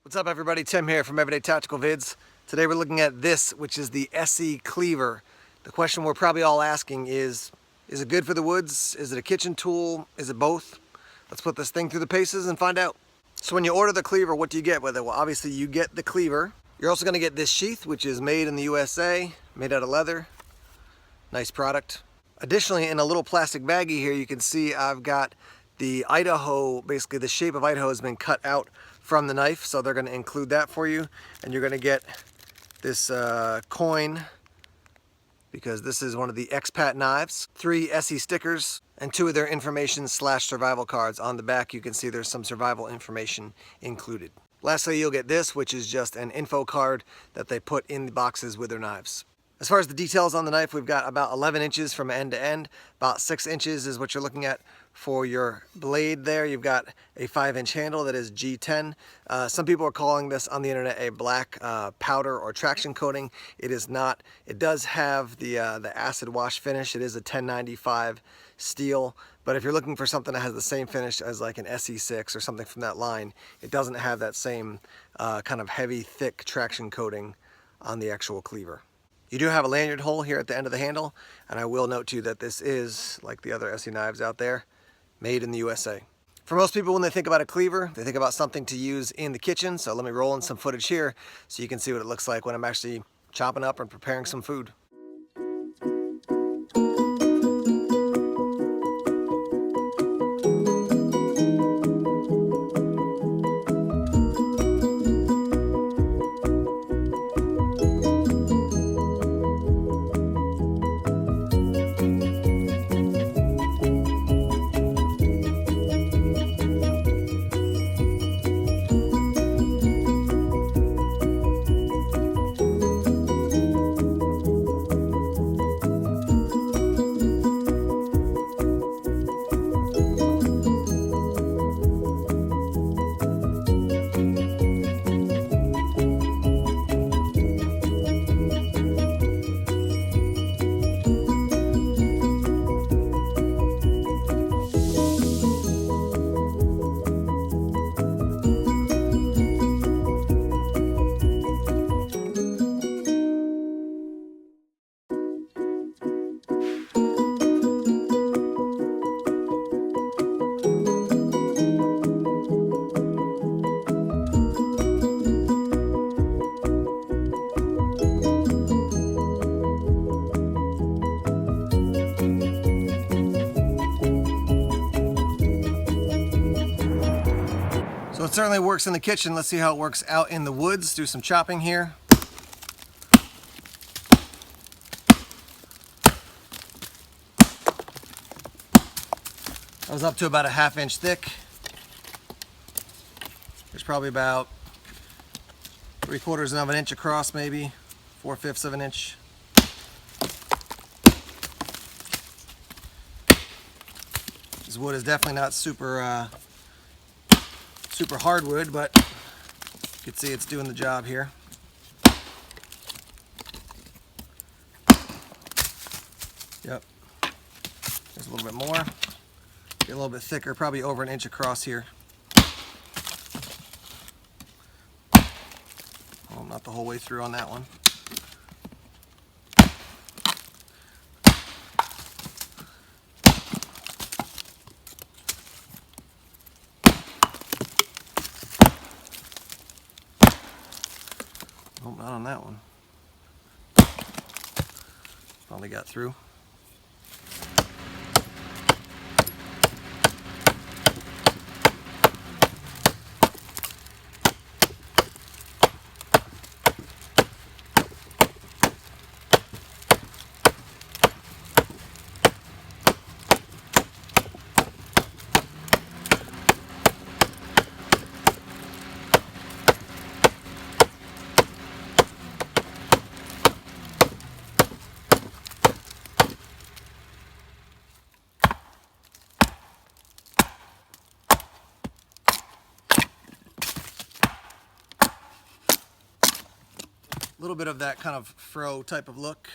What's up everybody, Tim here from Everyday Tactical Vids. Today we're looking at this, which is the ESEE Cleaver. The question we're probably all asking is it good for the woods? Is it a kitchen tool? Is it both? Let's put this thing through the paces and find out. So when you order the cleaver, what do you get with it? Well, obviously you get the cleaver. You're also gonna get this sheath, which is made in the USA, made out of leather. Nice product. Additionally, in a little plastic baggie here, you can see I've got the Idaho, basically the shape of Idaho has been cut out from the knife, so they're going to include that for you. And you're going to get this coin, because this is one of the expat knives, 3 ESEE stickers, and 2 of their information/survival cards. On the back you can see there's some survival information included. Lastly, you'll get this, which is just an info card that they put in the boxes with their knives. As far as the details on the knife, we've got about 11 inches from end to end. About 6 inches is what you're looking at for your blade there. You've got a 5-inch handle that is G10. Some people are calling this on the internet a black powder or traction coating. It is not. It does have the acid wash finish. It is a 1095 steel. But if you're looking for something that has the same finish as like an SE6 or something from that line, it doesn't have that same kind of heavy, thick traction coating on the actual cleaver. You do have a lanyard hole here at the end of the handle, and I will note to you that this is, like the other ESEE knives out there, made in the USA. For most people, when they think about a cleaver, they think about something to use in the kitchen, so let me roll in some footage here so you can see what it looks like when I'm actually chopping up and preparing some food. So it certainly works in the kitchen. Let's see how it works out in the woods. Do some chopping here. I was up to about a 1/2 inch thick. There's probably about 3/4 of an inch across, maybe 4/5 of an inch. This wood is definitely not super hardwood, but you can see it's doing the job here. Yep. There's a little bit more. Get a little bit thicker, probably over 1 inch across here. Well, not the whole way through on that one. Oh, not on that one. Finally got through. A little bit of that kind of fro type of look.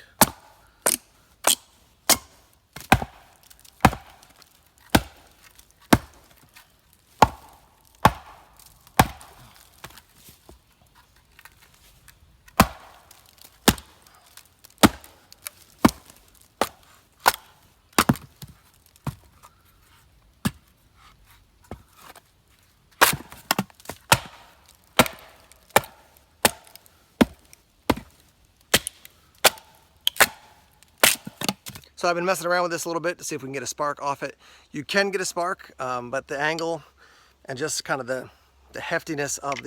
So I've been messing around with this a little bit to see if we can get a spark off it. You can get a spark, but the angle and just kind of the heftiness of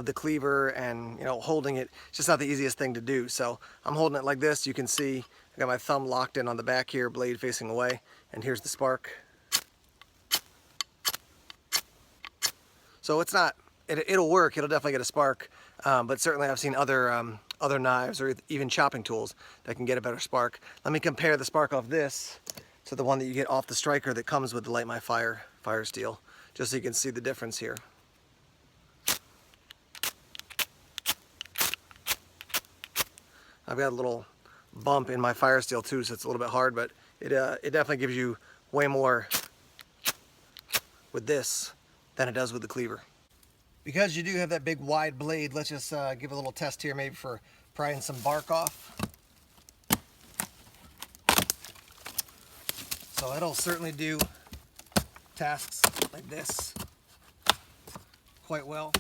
the cleaver and, you know, holding it, it's just not the easiest thing to do. So I'm holding it like this. You can see I got my thumb locked in on the back here, blade facing away, and here's the spark. So it's not, it'll work, it'll definitely get a spark, but certainly I've seen other knives or even chopping tools that can get a better spark. Let me compare the spark off this to the one that you get off the striker that comes with the Light My Fire steel, just so you can see the difference here. I've got a little bump in my fire steel too, so it's a little bit hard, but it definitely gives you way more with this than it does with the cleaver. Because you do have that big wide blade, let's just give a little test here maybe for prying some bark off. So it'll certainly do tasks like this quite well.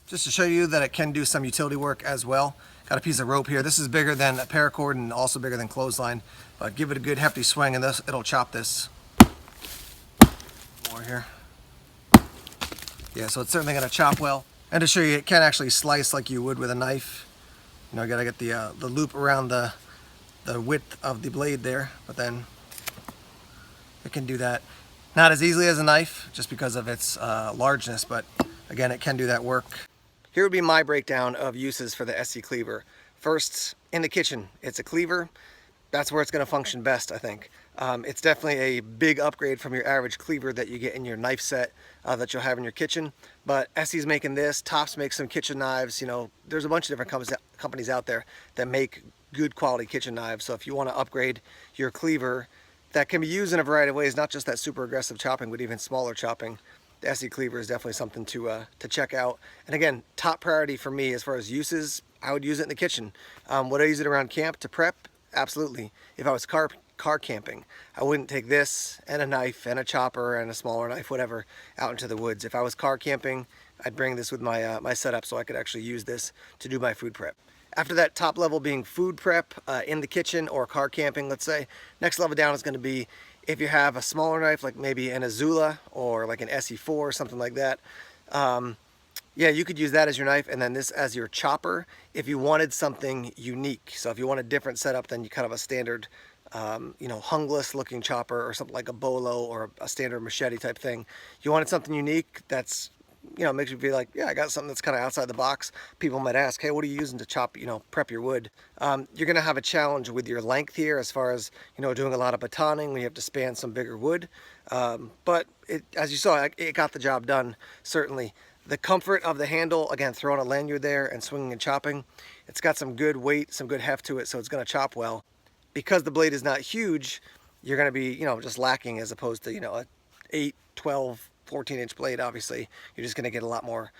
Just to show you that it can do some utility work as well. Got a piece of rope here. This is bigger than a paracord and also bigger than clothesline, but give it a good hefty swing and it'll chop this. More here. Yeah, so it's certainly going to chop well. And to show you, it can actually slice like you would with a knife. You know, you got to get the loop around the width of the blade there, but then it can do that. Not as easily as a knife, just because of its largeness, but again, it can do that work. Here would be my breakdown of uses for the ESEE Cleaver. First, in the kitchen, it's a cleaver. That's where it's going to function best, I think. It's definitely a big upgrade from your average cleaver that you get in your knife set that you'll have in your kitchen. But ESEE's making this, Tops makes some kitchen knives. You know, there's a bunch of different companies out there that make good quality kitchen knives. So if you want to upgrade your cleaver, that can be used in a variety of ways, not just that super aggressive chopping, but even smaller chopping. The ESEE Cleaver is definitely something to check out. And again, top priority for me as far as uses, I would use it in the kitchen. Would I use it around camp to prep? Absolutely. If I was car camping, I wouldn't take this and a knife and a chopper and a smaller knife, whatever, out into the woods. If I was car camping, I'd bring this with my my setup so I could actually use this to do my food prep. After that top level being food prep in the kitchen or car camping, let's say, next level down is going to be if you have a smaller knife, like maybe an Azula or like an ESEE 4 or something like that. Yeah, you could use that as your knife and then this as your chopper if you wanted something unique. So if you want a different setup than you kind of a standard, you know, hungless looking chopper or something like a bolo or a standard machete type thing. You wanted something unique that's, you know, makes you feel like, yeah, I got something that's kind of outside the box. People might ask, hey, what are you using to chop, you know, prep your wood? You're going to have a challenge with your length here as far as, you know, doing a lot of batoning when you have to span some bigger wood. But as you saw, it got the job done, certainly. The comfort of the handle, again, throwing a lanyard there and swinging and chopping, it's got some good weight, some good heft to it, so it's going to chop well. Because the blade is not huge, you're going to be, you know, just lacking as opposed to, you know, a 8, 12, 14-inch blade. Obviously you're just going to get a lot more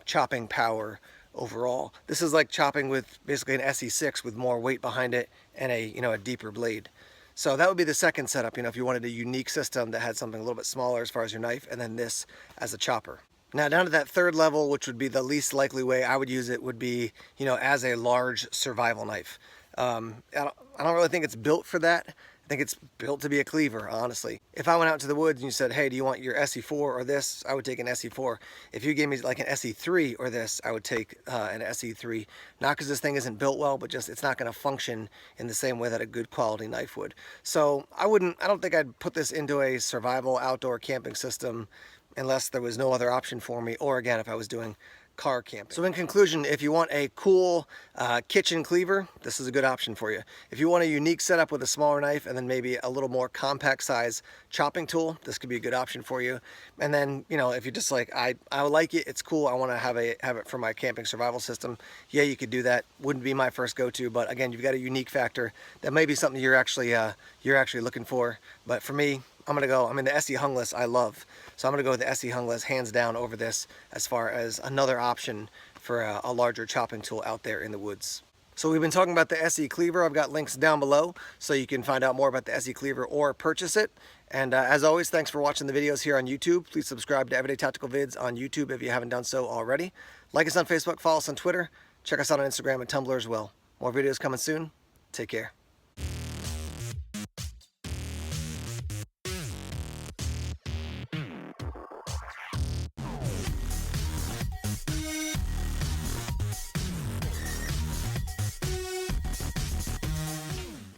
chopping power overall. This is like chopping with basically an ESEE 6 with more weight behind it and a, you know, a deeper blade. So that would be the second setup, you know, if you wanted a unique system that had something a little bit smaller as far as your knife, and then this as a chopper. Now down to that third level, which would be the least likely way I would use it, would be, you know, as a large survival knife. I don't really think it's built for that. I think it's built to be a cleaver, honestly. If I went out to the woods and you said, hey, do you want your ESEE 4 or this? I would take an ESEE 4. If you gave me like an ESEE 3 or this, I would take an ESEE 3. Not because this thing isn't built well, but just it's not going to function in the same way that a good quality knife would. So I don't think I'd put this into a survival outdoor camping system unless there was no other option for me, or again, if I was doing car camping. So in conclusion, if you want a cool kitchen cleaver, this is a good option for you. If you want a unique setup with a smaller knife and then maybe a little more compact size chopping tool, this could be a good option for you. And then, you know, if you're just like, I like it, it's cool, I want to have it for my camping survival system, yeah, you could do that. Wouldn't be my first go-to, but again, you've got a unique factor. That may be something you're actually looking for. But for me, the ESEE Hungless I love. So I'm going to go with the ESEE Hungless hands down over this as far as another option for a larger chopping tool out there in the woods. So we've been talking about the ESEE Cleaver. I've got links down below so you can find out more about the ESEE Cleaver or purchase it. And as always, thanks for watching the videos here on YouTube. Please subscribe to Everyday Tactical Vids on YouTube if you haven't done so already. Like us on Facebook, follow us on Twitter. Check us out on Instagram and Tumblr as well. More videos coming soon. Take care.